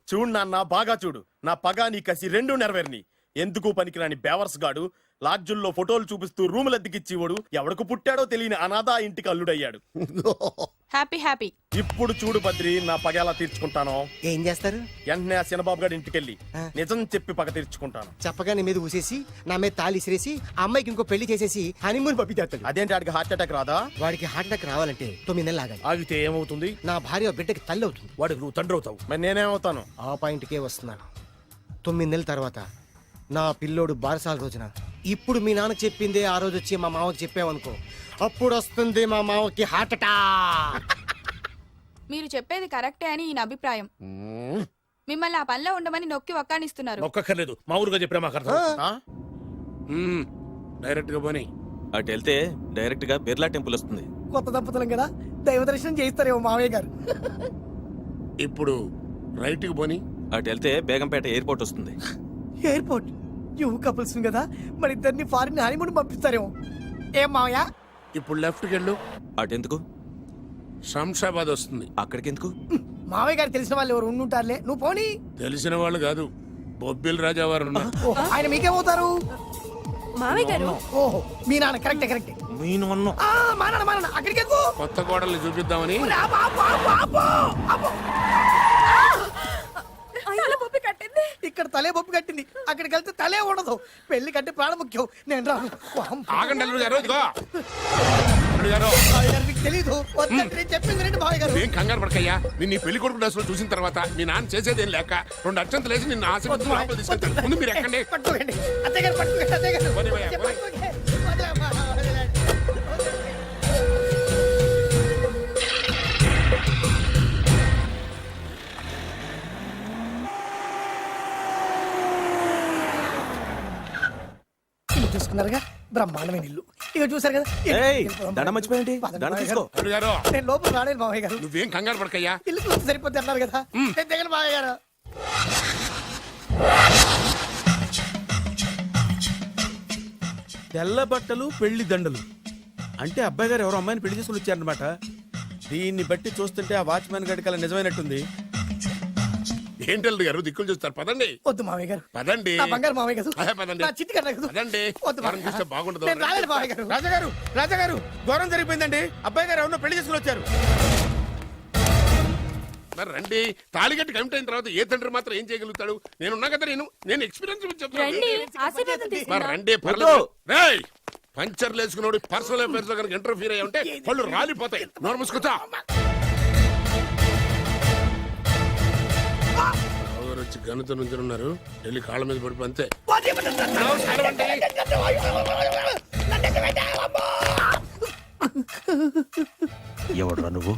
చూడు నాన్న, బాగా చూడు. నా పగ నీ కసి రెండు నెరవేరిని. ఎందుకు పనికిరాని బేవర్స్ గాడు లాడ్జుల్లో ఫోటోలు చూపిస్తూ రూములు అద్దెకిచ్చివాడు ఎవడకు పుట్టాడో తెలియని అనాథ ఇంటికి అల్లుడయ్యాడు. Happy happy. ఇప్పుడు చూడు బద్రి, నా పగ ఎలా తీర్చుకుంటానో. ఏం చేస్తారు? వెంటనే ఆ చిన్నబాబు గారి ఇంటికెళ్ళి నిజం చెప్పి పగ తీర్చుకుంటాను. చెప్పగా నీ మీద ఊసేసి నా మీద తాళి ఇసిరేసి ఆ అమ్మాయికి ఇంకో పెళ్లి చేసేసి హనీమూన్ పంపించేస్తాడు. అదేంటి, ఆడికి హార్ట్ అటాక్ రాదా? వాడికి హార్ట్ అటాక్ రావాలంటే 9 నెలలు ఆగాలి. ఆగితే ఏమవుతుంది? నా భార్య బిడ్డకి తల్లి అవుతుంది. వాడికి నువ్వు తండ్రి అవుతావు. మరి నేనేమవుతాను? ఆ పాయింట్కే వస్తున్నాను. 9 నెలల తర్వాత నా పిల్లోడు బారసాల రోజున ఇప్పుడు మీ నాన్న చెప్పిందే ఆ రోజు వచ్చి మా మామకి చెప్పావనుకో, అప్పుడు వస్తుంది మా మామకి హార్ట్ అటాక్. మీరు చెప్పేది కరెక్టే అని ఈయన అభిప్రాయం. మిమ్మల్ని ఆ పనిలో ఉండమని నొక్కి వక్కానిస్తున్నారు. ఒక్కర్లేదు, మా ఊరుగా చెప్పినా మాకు అర్థం. డైరెక్ట్ గా పోనీ. అటు వెళ్తే డైరెక్ట్ గా బిర్లా టెంపుల్ వస్తుంది. కొత్త దంపతులం కదా, దైవ దర్శనం చేయిస్తారేమో మావయ్య గారు. ఇప్పుడు రైట్ కి పోనీ. అటు వెళ్తే బేగంపేట ఎయిర్పోర్ట్ వస్తుంది. ఎయిర్పోర్ట్ యువ కపుల్స్ కదా, మరి ఇద్దరిని ఫారిన్ హనీమూన్ పంపిస్తారేమో. ఏం మావయ్య? ఇప్పుడు లెఫ్ట్ కి వెళ్ళు. అటెందుకు? శంషాబాద్ వస్తుంది. అక్కడికి ఎందుకు? మావయ్య గారు తెలిసిన వాళ్ళు ఎవరు ఉండుంటారులే, నువ్వు పోనీ. తెలిసిన వాళ్ళు కాదు, బొబ్బిల్ రాజా వారు ఉన్నారు. ఓహో, ఆయన మీకేమవుతారు? మావయ్య గారు. ఓహో, మీ నాన్న. కరెక్టే కరెక్టే. మా నాన్న అక్కడికి ఎందుకు? కొత్త కోడల్ని చూపిద్దామని. ఇక్కడ తలే బొప్పి కట్టింది, అక్కడికి వెళ్తే తలే ఉండదు. పెళ్లి కట్టి ప్రాణం ముఖ్యం. నేను రాను. ఆగండి అల్లుడు గారు, ఇదిగో. అల్లుడు గారు, మీకు తెలీదు, చెప్పింది రండి మావయ్య గారు. ఏం కంగారు పడకయ్యా. నిన్ను ఈ పెళ్లి కొడుకు డ్రెస్సులు చూసిన తర్వాత మీ నాన్న చేసేదేం లేక 2 అక్షంతలు వేసి నిన్ను ఆశీర్వదించి లోపలికి తీసుకెళ్తాను. ముందు మీరు ఎక్కండి. పట్టుకోండి అత్తయ్య గారు, పట్టుకోండి అత్తయ్య గారు. పోనీ భయ్యా, పోనీ. చూసుకున్నారుగా, బ్రహ్మాండమైన ఇల్లు. ఇక చూసారు కదా. దండం మర్చిపోయింది. దండం తీసుకో. అల్లుడు గారు, నేను లోపల రాలేదు మావయ్య గారు. నువ్వేం కంగారు పడకయ్యా. ఇల్లు చూస్తే సరిపోద్ది అన్నారు కదా, దగ్గర మావయ్య గారు. తెల్ల బట్టలు పెళ్లి దండలు అంటే అబ్బాయి గారు ఎవరో అమ్మాయిని పెళ్లి చేసుకుని వచ్చారనమాట. దీన్ని బట్టి చూస్తుంటే ఆ వాచ్మెన్ గడి కల నిజమైనట్టుంది. ఏంటి అల్లుడు గారు దిక్కులు చూస్తారు? పదండి. వద్దు మావయ్య గారు. పదండి. నా బంగారు మావయ్య గారు. పదండి. నా చిట్టి కన్నా కదా. పదండి. వద్దు వారం చూస్తే బాగుండదు. నేను రాలేదు మావయ్య గారు. రాజాగారు ఘోరం జరిగిపోయిందండి. అబ్బాయి గారు ఎవరినో పెళ్లి చేసుకుని వచ్చారు. మరి రండి. తాళిగట్టి కమిట్ అయిన తర్వాత ఏ తండ్రి మాత్రం ఏం చేయగలుగుతాడు? నేనున్నా కదా, నేను ఎక్స్పీరియన్స్ చెప్తాను. మరి రండి, పర్లేదు. రేయ్, పంచర్లు వేసుకున్నాడు పర్సనల్ అఫైర్స్ లో కనుక ఇంటర్ఫీర్ అయ్యా ఉంటే పళ్ళు రాలిపోతాయి. నోరు మూసుకొచ్చా. వచ్చి గనుత నుంచి ఉన్నారు, వెళ్ళి కాళ్ళ మీద పడిపో అంతే. ఎవడురా నువ్వు?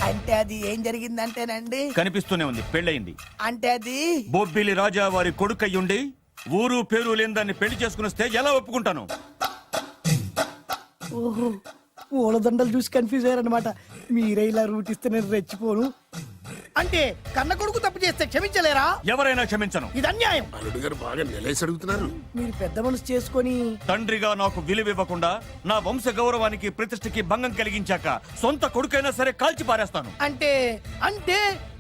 అంటే అది ఏం జరిగిందంటేనండి, కనిపిస్తూనే ఉంది. పెళ్ళయింది అంటే అది బొబ్బిలి రాజా వారి కొడుకయ్యుండి ఊరు పేరు లేని దాన్ని పెళ్లి చేసుకుని వస్తే ఎలా ఒప్పుకుంటాను? ఓహో, పూలదండలు చూసి కన్ఫ్యూజ్ అయ్యారనమాట. మీరే ఇలా రూట్ ఇస్తే నేను రెచ్చిపోను. అంటే కన్న కొడుకు తప్పు చేస్తే క్షమించలేరా? ఎవరైనా క్షమించను. ఇది అన్యాయం. అల్లుడు గారు బాగా నిలేసి అడుగుతున్నారు. మీరు పెద్ద మనసు చేసుకొని తండ్రిగా నాకు విలువివ్వకుండా నా వంశ గౌరవానికి ప్రతిష్టకి భంగం కలిగించాక సొంత కొడుకైనా సరే కాల్చి పారేస్తాను. అంటే అంటే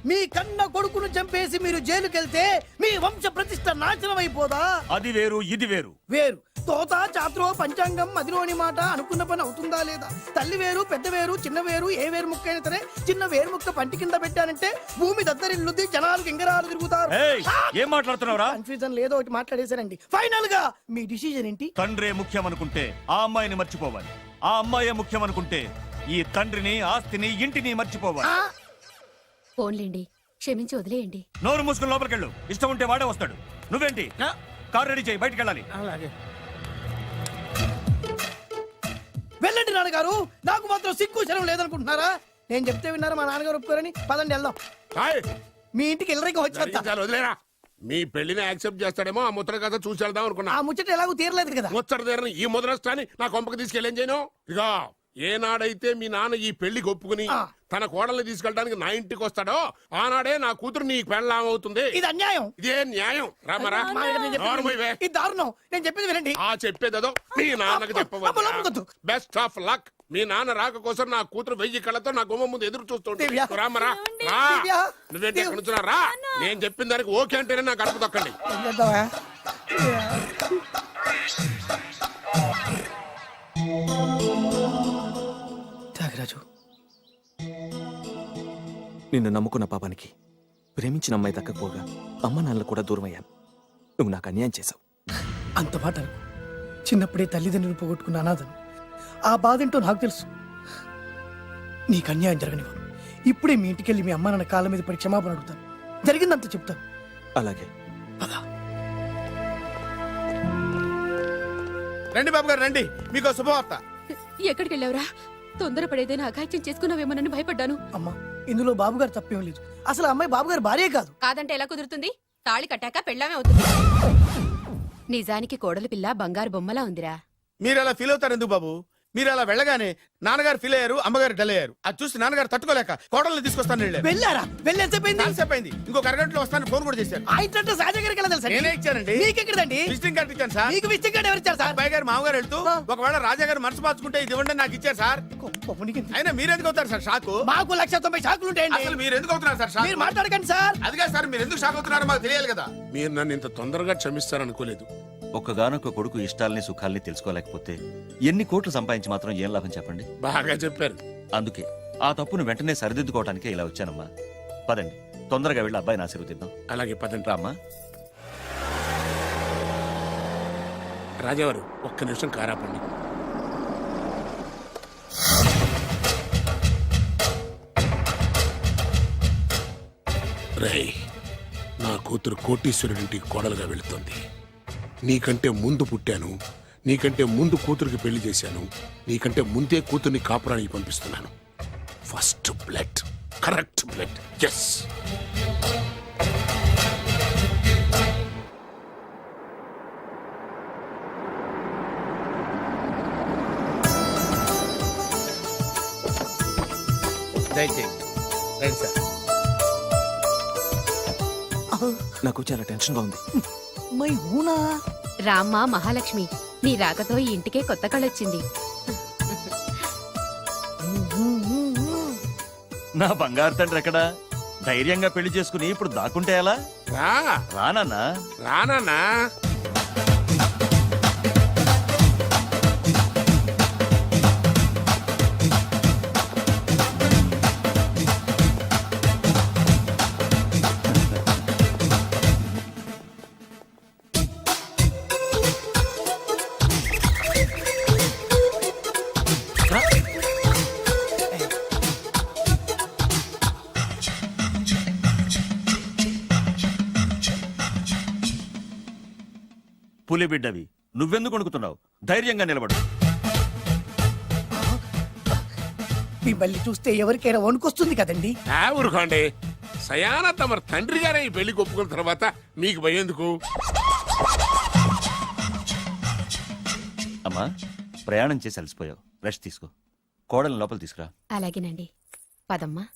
మీ కన్న కొడుకును చంపేసి మీరు జైలుకెళ్తే మీ వంశ ప్రతిష్ట నాశనం అయిపోదా? అది వేరు, ఇది వేరు. వేరు. తోత చాత్రో పంచాంగం మదిలోని మాట అనుకున్న పని అవుతుందా లేదా? తల్లి వేరు, పెద్ద వేరు, చిన్న వేరు, ఏ వేరు ముక్క అయినా సరే చిన్న వేరు ముక్క పంటి కింద పెట్టానంటే భూమి దద్దరిల్లుద్ది, జనాలు గింగరాలు తిరుగుతారు. ఏం మాట్లాడుతున్నావురా? కన్ఫ్యూజన్ లేదో ఒకటి మాట్లాడేశారండి. ఫైనల్ గా మీ డిసిజన్ ఏంటి? తండ్రే ముఖ్యం అనుకుంటే ఆ అమ్మాయిని మర్చిపోవాలి. ఆ అమ్మాయే ముఖ్యం అనుకుంటే ఈ తండ్రిని, ఆస్తిని, ఇంటిని మర్చిపోవాలి. ఫోన్లేండి, క్షమించి వదిలేయండి. నోరు మూసుకుని లోపలికెళ్ళు. ఇష్టం ఉంటే వాడే వస్తాడు. నువ్వేంటి? కార్ రెడీ చేయి, బయటికి వెళ్ళాలి. వెళ్ళండి నాన్నగారు. నాకు మాత్రం సిగ్గు శరం లేదనుకుంటున్నారా? నేను చెప్తే విన్నారా? మా నాన్నగారు ఒప్పుకోరని. పదండి వెళ్దాం. మీ ఇంటికి ఎల్లరికి వచ్చి వదిలేరా. మీ పెళ్లిని యాక్సెప్ట్ చేస్తాడేమో ఆ ముద్ర కథ చూసి వెళ్దాం అనుకున్నా. ఆ ముచ్చట ఎలాగో తీరలేదు కదా. ముచ్చట తీరని ఈ ముద్రష్టాన్ని నా కొంపకి తీసుకెళ్ళేం చేయను. ఇక ఏనాడైతే మీ నాన్న ఈ పెళ్లికి ఒప్పుకుని తన కోడల్ని తీసుకెళ్ళడానికి నా ఇంటికి వస్తాడో ఆనాడే నా కూతురు నీ పెళ్ళాం అవుతుంది. ఇది అన్యాయం. ఇదే న్యాయం. రామరా, ఇది దారుణం. నేను చెప్పేది వినండి. ఆ చెప్పేదో మీ నాన్నకి చెప్పవచ్చు. Best of luck. మీ నాన్న రాక కోసం నా కూతురు 1000 కళ్ళతో నా గుమ్మ ముందు ఎదురు దివ్య. చూస్తుంటా రామరా రా దివ్య. నువ్వేంటి ఎక్కడ నుంచున్నా? రా నేను చెప్పిన దానికి ఓకే అంటేనే నాకు గడప తొక్కండి. ఏం చేద్దామా? త్యాగరాజు, నిన్ను నమ్ముకున్న పాపానికి ప్రేమించిన అమ్మాయి దక్కకపోగా అమ్మ నాన్నలు కూడా దూరం అయ్యాను. నువ్వు నాకు అన్యాయం చేశావు. అంత మాట అనకు. చిన్నప్పుడే తల్లిదండ్రులు పోగొట్టుకున్న అనాథను. ఆ బాధ ఏంటో నాకు తెలుసు. నీకు అన్యాయం జరగనివ్వను. ఇప్పుడే మీ ఇంటికెళ్ళి మీ అమ్మ నాన్న కాళ్ళ మీద పడి క్షమాపణ అడుగుతాను. జరిగిందంత చెప్తాను. అలాగే. పద. రండి బాబు గారు రండి, మీకు శుభవార్త. ఎక్కడికి వెళ్ళావురా? తొందరపడేదైనా అఘాయిత్యం చేసుకున్నావేమోనని భయపడ్డాను. అమ్మా, ఇందులో బాబుగారు తప్పేం లేదు. అసలు ఆ అమ్మాయి బాబుగారు భార్యే కాదు. కాదంటే ఎలా కుదురుతుంది? తాళి కట్టాక పెళ్ళామే అవుతుంది. నిజానికి కోడలి పిల్ల బంగారు బొమ్మలా ఉందిరా. మీరు అలా ఫీల్ అవుతారు ఎందుకు బాబు? మీరు అలా వెళ్ళగానే నాన్నగారు ఫీల్ అయ్యారు, అమ్మగారు డల్ అయ్యారు. అది చూసి నాన్నగారు తట్టుకోలేక కోడల్ని తీసుకొస్తాను వెళ్ళారు. వెళ్ళారా? వెళ్ళేసేపోయింది. కాసేపు అయింది, ఇంకొక అరగంటలో వస్తాను ఫోన్ కూడా చేశారు. ఆ ఇంట్లో సహజ గారికి ఎలా తెలుసా? నేనే ఇచ్చానండి. మీకెక్కడదండి? విజిటింగ్ కార్డు ఇచ్చాను సార్. మీకు విసిగ్ కార్డు ఎవరు ఇచ్చారు సార్? అబ్బాయి గారు మామగారు వెళ్తూ ఒకవేళ రాజా గారు మనసు మార్చుకుంటే ఇది ఇవ్వండి నాకు ఇచ్చారు సార్. అయినా మీరు ఎందుకు అవుతారు సార్ షాక్? మాకు 190 షాకులు ఉంటాయండి. అసలు మీరు ఎందుకు అవుతున్నారు సార్ షాక్? మీరు మాట్లాడకండి సార్. అదిగా సార్, మీరు ఎందుకు షాక్ అవుతున్నారో మాకు తెలియాలి కదా. మీరు నన్ను ఇంత తొందరగా క్షమిస్తారనుకోలేదు. ఒక్కగానొక్క కొడుకు ఇష్టాలని సుఖాల్ని తెలుసుకోలేకపోతే ఎన్ని కోట్లు సంపాదించి మాత్రం ఏం లాభం చెప్పండి. బాగా చెప్పారు. అందుకే ఆ తప్పును వెంటనే సరిదిద్దుకోవడానికే ఇలా వచ్చానమ్మా. పదండి, తొందరగా వెళ్ళి అబ్బాయిని ఆశీర్వదిద్దాం. అలాగే పదండి. రామ్మా. రాజావారు ఒక్క నిమిషం కారాపండి. రేయ్, నా కూతురు కోటీశ్వరుడింటికి కోడలుగా వెళుతుంది. నీకంటే ముందు పుట్టాను, నీకంటే ముందు కూతురికి పెళ్లి చేశాను, నీకంటే ముందే కూతుర్ని కాపురానికి పంపిస్తున్నాను. First blood, correct blood. Yes. దయచేయండి రండి సార్. నాకు చాలా టెన్షన్గా ఉంది. మై హూనా. రామ్మ మహాలక్ష్మి, నీ రాకతో ఈ ఇంటికే కొత్త కళొచ్చింది. నా బంగారు తండ్రి ఎక్కడా? ధైర్యంగా పెళ్లి చేసుకుని ఇప్పుడు దాక్కుంటే ఎలా? రా రానన్నా. రానా. పులి బిడ్డవి, నువ్వెందుకు వణుకుతున్నావు? ధైర్యంగా నిలబడు. మిమ్మల్ని చూస్తే ఎవరికైనా వణుకొస్తుంది కదండి. ఊరుకోండి. సయానా తమ తండ్రి గారే ఈ పెళ్లి ఒప్పుకున్న తర్వాత మీకు భయందుకు? అమ్మా, ప్రయాణం చేసి అలసిపోయావు, రెస్ట్ తీసుకో. కోడల్ని లోపల తీసుకురా. అలాగేనండి. పదమ్మా.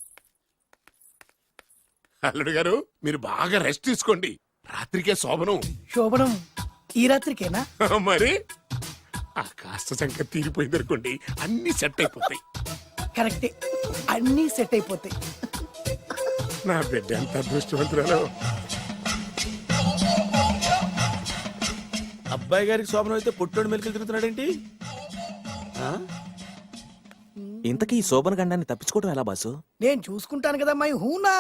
అల్లుడు గారు, మీరు బాగా రెస్ట్ తీసుకోండి. రాత్రికే శోభనం. శోభనం ఈ రాత్రికేనా? మరి ఆ కాస్త సంఖ్య తీరిపోయింది అనుకోండి, అన్ని సెట్ అయిపోతాయి. కరెక్టే, అన్నీ సెట్ అయిపోతాయి. నా బిడ్డ ఎంత అదృష్టవంతురాలు. అబ్బాయి గారికి శోభనం అయితే పుట్టోడు మెలికలు తిరుగుతున్నాడేంటి? ఇంతకీ ఈ శోభన గండాన్ని తప్పించుకోవడం ఎలా బాసు? నేను చూసుకుంటాను కదా మై హూనా.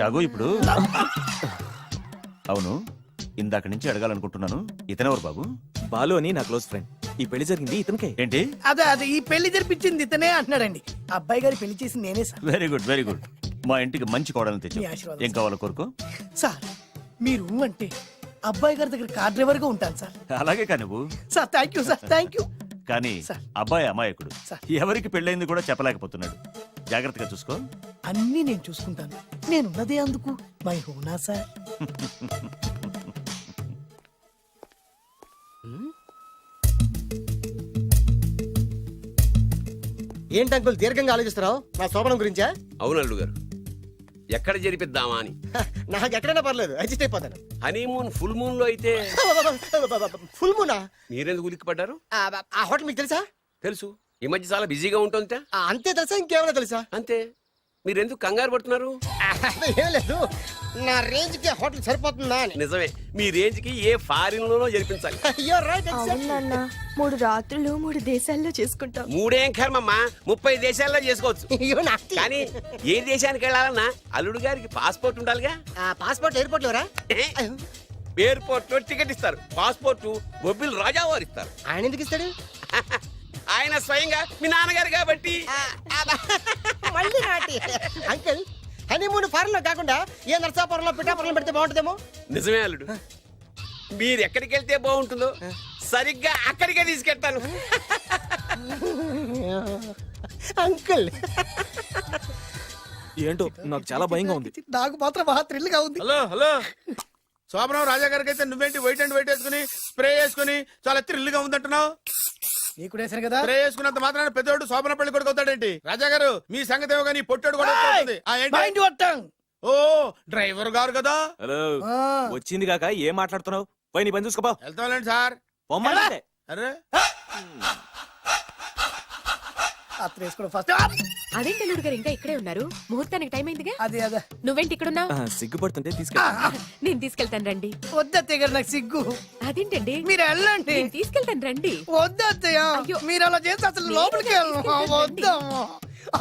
చాగు ఇప్పుడు. అవును, ఇందాక నుంచి అడగాలనుకుంటున్నాను, ఇతనెవరు బాబు? బాలు అని నా క్లోజ్ ఫ్రెండ్. ఈ పెళ్లి జరిగింది ఇతనికే. ఏంటి? అదే ఈ పెళ్లి జరిపించింది ఇతనే అంటున్నాడండి. అబ్బాయి గారి పెళ్లి చేసింది నేనే sir. Very good, very good. మా ఇంటికి మంచి కోడల్ని తెచ్చు. మీ ఆశీర్వాదం ఏం కావాలో కోరుకో. సార్, మీరు అంటే అబ్బాయి గారి దగ్గర కార్ డ్రైవర్ గా ఉంటాను సార్. అలాగే కా నువ్వు. Sir thank you sir, thank you. కానీ సార్. అబ్బాయి అమాయకుడు, సార్. ఎవరికి పెళ్ళైంది కూడా చెప్పలేకపోతున్నాడు. జాగ్రత్తగా చూసుకో. అన్నీ నేను చూసుకుంటాను. నేనున్నదే అందుకు మై హూనా సార్. ఏంటి అంకుల్ దీర్ఘంగా ఆలోచిస్తున్నావు? నా శోభనం గురించా? అవును అల్లుడు గారు, ఎక్కడ జరిపిద్దామా అని. నాకు ఎక్కడైనా పర్లేదు, అడ్జస్ట్ అయిపోతాను. హనీమూన్ ఫుల్ మూన్ లో అయితే ఫుల్ మూనా? మీరెందుకు ఉలిక్కిపడ్డారు? ఆ హోటల్ మీకు తెలుసా? తెలుసు. ఈ మధ్య చాలా బిజీగా ఉంటుంది. అంతే తెలుసా ఇంకేమైనా తెలుసా? అంతే. మీరెందుకు కంగారు పడుతున్నారు? ఏం లేదు, నా రేంజ్ కి హోటల్ సరిపోతుందా అని. నిజమే, మీ రేంజ్ కి ఏ ఫారిన్ లోనో జరిపించాలి. You're right, exactly. అవునన్నా 3 రాత్రులు 3 దేశాల్లో చేసుకుంటాం. 3 ఏం కర్మమ్మా, 30 దేశాల్లో చేసుకోవచ్చు. You're naughty. కానీ ఏ దేశానికి వెళ్ళాలన్నా అల్లుడు గారికి పాస్పోర్ట్ ఉండాలిగా. Passport airport LoRa? ఎయిర్పోర్ట్ లో టికెట్ ఇస్తారు, పాస్పోర్ట్ బొబ్బిల్ రాజా వారు ఇస్తారు. ఆయన ఎందుకు ఇస్తాడు? ఆయన స్వయంగా మీ నాన్నగారు కాబట్టి. మళ్ళీ నాటి అంకుల్, హనీమూన్ ఫారెన్ లో కాకుండా ఏ నర్సాపురంలో పిఠాపురంలో పెడితే బాగుంటుందేమో. నిజమే అల్లుడు, మీరు ఎక్కడికి వెళ్తే బాగుంటుందో సరిగ్గా అక్కడికే తీసుకెళ్తాను. అంకుల్ ఏంటో నాకు చాలా భయంగా ఉంది. నాకు మాత్రం బాగా థ్రిల్ గా ఉంది. హలో హలో, శోభనం రాజా గారికి అయితే నువ్వేంటి వైట్ అండ్ వైట్ వేసుకుని స్ప్రే వేసుకుని చాలా థ్రిల్ గా ఉందంటున్నావు? నీకు వేసాను కదా. స్ప్రే వేసుకున్నంత మాత్రాన పెద్దోడు శోభన పెళ్లి కొడుకు అవుతాడేంటి? రాజా గారు మీ సంగతి ఏమో కానీ పొట్టోడు కూడా అవుతుంది. ఏంటి? Mind your tongue. ఓ డ్రైవర్ గారు కదా. హలో, వచ్చింది కాక ఏం మాట్లాడుతున్నావు? పోయి నీ పని చూసుకోపో. వెళ్తాంలేండి సార్. పొమ్మంటే అరే అత్త వేసుకోవడం ఫస్ట్. అదేంటి అల్లుడు గారు ఇంకా ఇక్కడే ఉన్నారు? ముహూర్తానికి టైం అయిందిగా. అదే అదే నువ్వేంటి ఇక్కడున్నావు? సిగ్గుపడుతుంటే తీసుకెళ్ళి. నేను తీసుకెళ్తాను రండి. వద్దత్తయ్య గారు, నాకు సిగ్గు. అదేంటండి? మీరు వెళ్ళండి. నేను తీసుకెళ్తాను రండి. వద్దత్తయ్య, అయ్యో. మీరు అలా చేస్తే అసలు లోపలికి వెళ్ళను. వద్దమ్మా.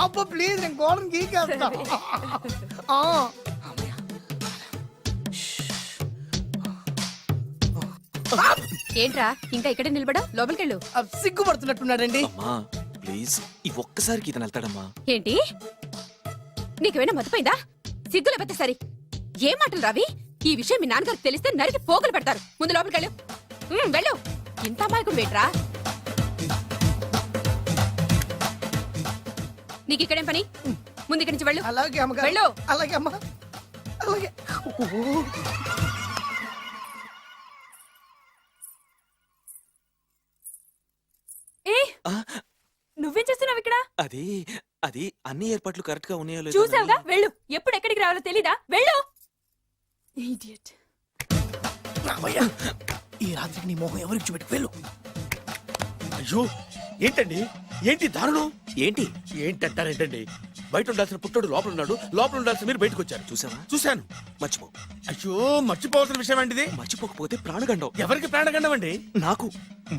అబ్బా ప్లీజ్, నేను గోడను గీకేస్తా. ఏంట్రా ఇంకా ఇక్కడే నిలబడా? లోపలికెళ్ళు. సిగ్గుపడుతున్నట్టున్నాడండి. అమ్మా ప్లీజ్, ఈ ఒక్కసారికి ఇతను వెళ్తాడమ్మా. ఏంటి, నీకేమైనా మతిపోయిందా? సిగ్గులు పెద్ద సరి. ఏ మాటలు రావి? ఈ విషయం మీ నాన్నగారికి తెలిస్తే నరికి పోగులు పెడతారు. ముందు లోపలికెళ్ళు. వెళ్ళు. ఇంత అమాయకం వేట్రా? నీకు ఇక్కడేం పని? ముందు ఇక్కడి నుంచి వెళ్ళు. అలాగే అమ్మగారు. వెళ్ళు. అలాగే అమ్మా, అలాగే. నువ్వేం చేస్తున్నావు ఇక్కడ? అది అది అన్ని ఏర్పాట్లు కరెక్ట్ గా ఉన్నాయో లేదో చూసావుగా, వెళ్ళు. ఎప్పుడు ఎక్కడికి రావాలో తెలీదా? వెళ్ళు. Idiot. రామయ్య, ఈ రాత్రికి నీ మొహం ఎవరికి చూపెట్టి వెళ్ళు. అయ్యో ఏంటండి, ఏంటి దారుణం? ఏంటి ఏంటంటారేంటండి? బయట ఉండాల్సిన పుట్టోడు లోపల ఉన్నాడు, లోపల ఉండాల్సిన మీరు బయటకు వచ్చారు. చూసావా? చూశాను. మర్చిపో. అయ్యో మర్చిపోవాల్సిన విషయం అండి. మర్చిపోకపోతే ప్రాణగండం. ఎవరికి ప్రాణగండం అండి? నాకు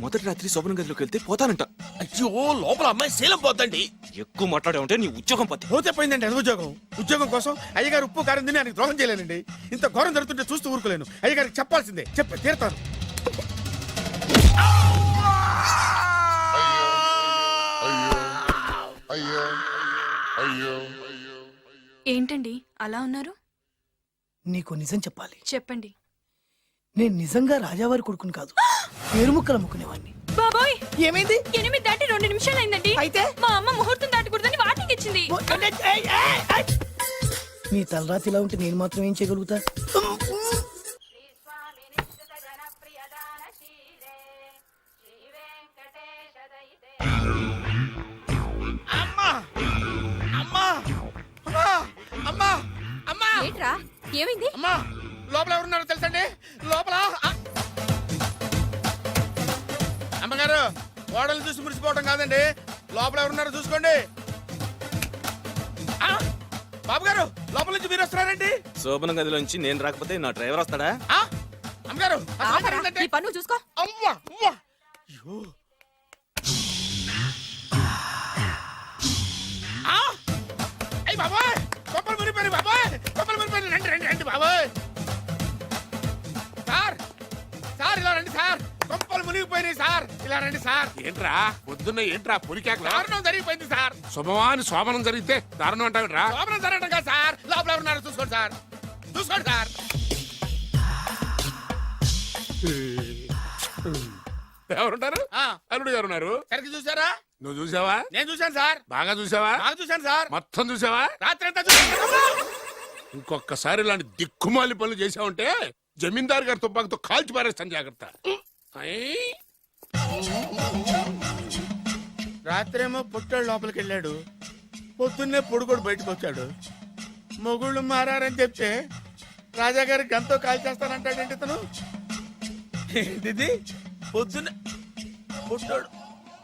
మొదటి రాత్రి శోభన గదిలోకి వెళ్తే పోతానంట. అయ్యో లోపల అమ్మాయి శీలం పోతండి. ఎక్కువ మాట్లాడే ఉంటే నీ ఉద్యోగం పత్తి. పోతే పోయిందండి అది ఉద్యోగం. ఉద్యోగం కోసం అయ్యగారు ఉప్పు కారం తిని ఆయనకి ద్రోహం చేయలేనండి. ఇంత ఘోరం జరుగుతుంటే చూస్తూ ఊరుకోలేను. అయ్యగారికి చెప్పాల్సిందే, చెప్పి తీరుతాను. ఏంటండి అలా ఉన్నారు? నీకు నిజం చెప్పాలి. చెప్పండి. నేను నిజంగా రాజావారి కొడుకుని కాదు, పేరుముక్కలు అమ్ముకునేవాడిని. బాబోయ్, ఏమైంది? 8 దాటి 2 నిమిషాలు అయిందండి. అయితే మా అమ్మ ముహూర్తం దాటకూడదని వార్నింగ్ ఇచ్చింది. నీ తలరాతి ఇలా ఉంటే నేను మాత్రం ఏం చేయగలుగుతా? ఏంట్రా, ఏమైంది? అమ్మా లోపల ఎవరున్నారో తెలుసండి? లోపల అమ్మగారు, ఓడలు చూసి మురిసిపోవడం కాదండి, లోపల ఎవరున్నారో చూసుకోండి. బాబు గారు, లోపల నుంచి మీరు వస్తున్నారండి. శోభన గదిలోంచి నేను రాకపోతే నా డ్రైవర్ వస్తాడా? అమ్మగారు ఆగరా, నీ పన్ను చూసుకో. అమ్మా అమ్మా. అయ్యో అయ్యి బాబాయ్, కొప్పలు మునిపోయి బాబాయ్, కొప్పలు మునిపోయి. రండి రండి రండి బాబాయ్. సార్ సార్ ఇలా రండి సార్, కొంపలు మునిగిపోయినాయి సార్, ఇలా రండి సార్. ఏంట్రా పొద్దున్న ఏంట్రా పులికేకలా? దారుణం జరిగిపోయింది సార్. శుభమాని శోభనం జరిగితే దారుణం అంటావిడ్రా? లోపల జరగడం కాదు సార్, లోపల ఎవరున్నారో చూసుకోండి సార్, చూసుకోండి సార్. ఎవరుంటారు? అల్లుడు గారు ఉన్నారు. సరిగ్గా చూసారా? నువ్వు చూసావా? నేను చూశాను సార్. బాగా చూసావా? బాగా చూశాను సార్. మొత్తం చూసావా? రాత్రి అంతా చూశాను. ఇంకొకసారి ఇలాంటి దిక్కుమాలి పనులు చేసావంటే జమీందారు గారి తుపాకుతో కాల్చి పారేస్తాను, జాగ్రత్త. రాత్రేమో పుట్టాడు లోపలికి వెళ్ళాడు, పొద్దున్నే పొడుగోడు బయటకు వచ్చాడు. మొగుళ్ళు మారని చెప్తే రాజాగారి గంతో కాల్ చేస్తానంటాడేంటి ఇతను? ఏంటిది పొద్దున్నే పుట్టాడు